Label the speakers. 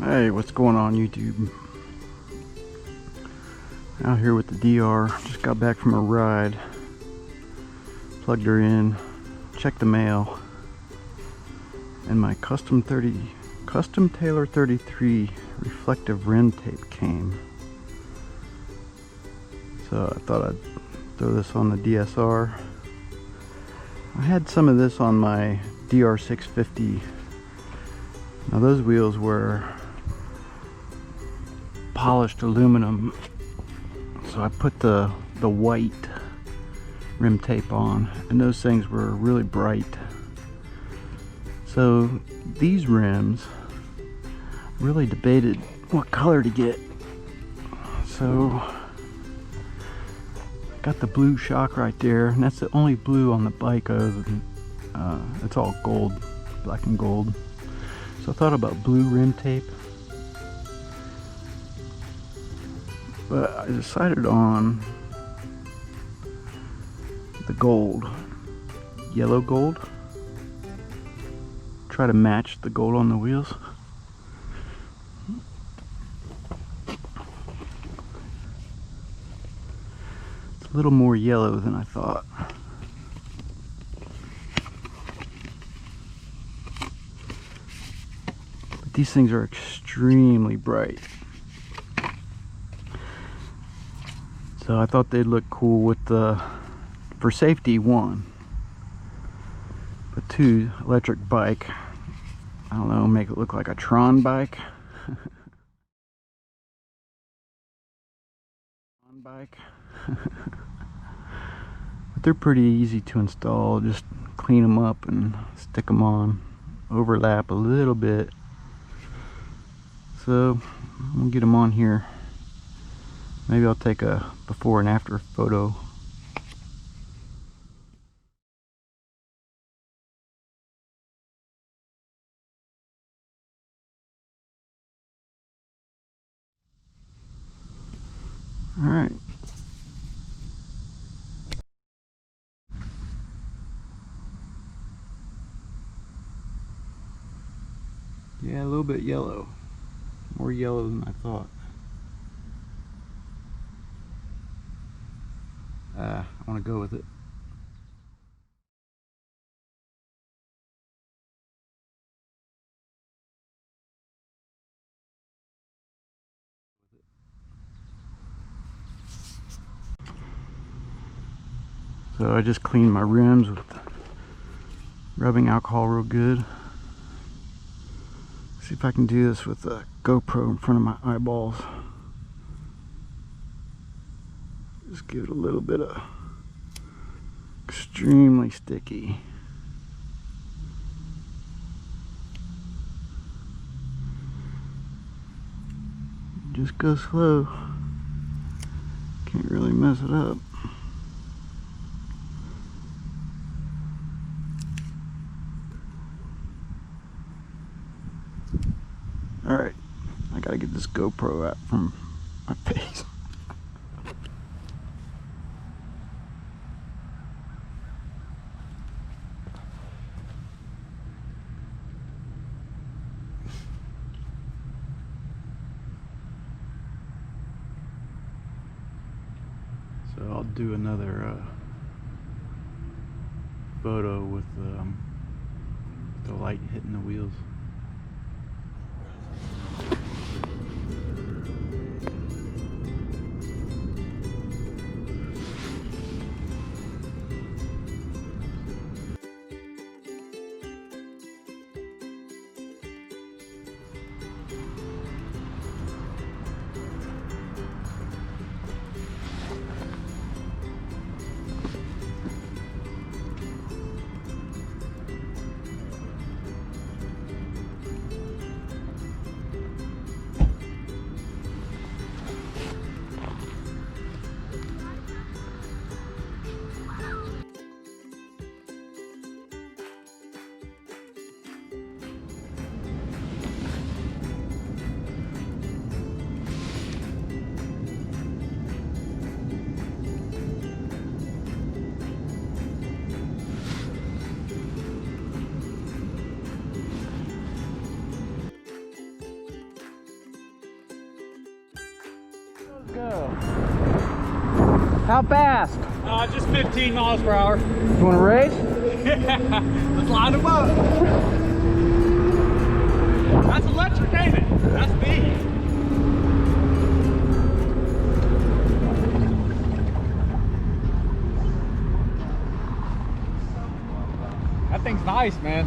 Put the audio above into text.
Speaker 1: Hey, what's going on YouTube? Out here with the DR. Just got back from a ride. Plugged her in, checked the mail, and my custom Tailor 33 reflective rim tape came. So I thought I'd throw this on the DSR. I had some of this on my DR 650. Now those wheels were polished aluminum, so I put the white rim tape on, and those things were really bright. So these rims, really debated what color to get. So got the blue shock right there, and that's the only blue on the bike other than it's all gold, black and gold. So I thought about blue rim tape, but I decided on the gold, yellow gold. Try to match the gold on the wheels. It's a little more yellow than I thought. But these things are extremely bright. So I thought they'd look cool with the, for safety, one, but two, electric bike. I don't know, make it look like a Tron bike. But they're pretty easy to install. Just clean them up and stick them on. Overlap a little bit. So I'm gonna get them on here. Maybe I'll take a before and after photo. All right. Yeah, a little bit yellow. More yellow than I thought. I want to go with it. So I just cleaned my rims with rubbing alcohol real good. See if I can do this with a GoPro in front of my eyeballs. Just give it a little bit of extremely sticky. Just go slow. Can't really mess it up. Alright, I gotta get this GoPro out from my face. So I'll do another photo with the light hitting the wheels. Go. How fast?
Speaker 2: Just 15 miles per hour.
Speaker 1: You want to race?
Speaker 2: Let's line them up. That's electric, ain't it? That's me. That thing's nice, man.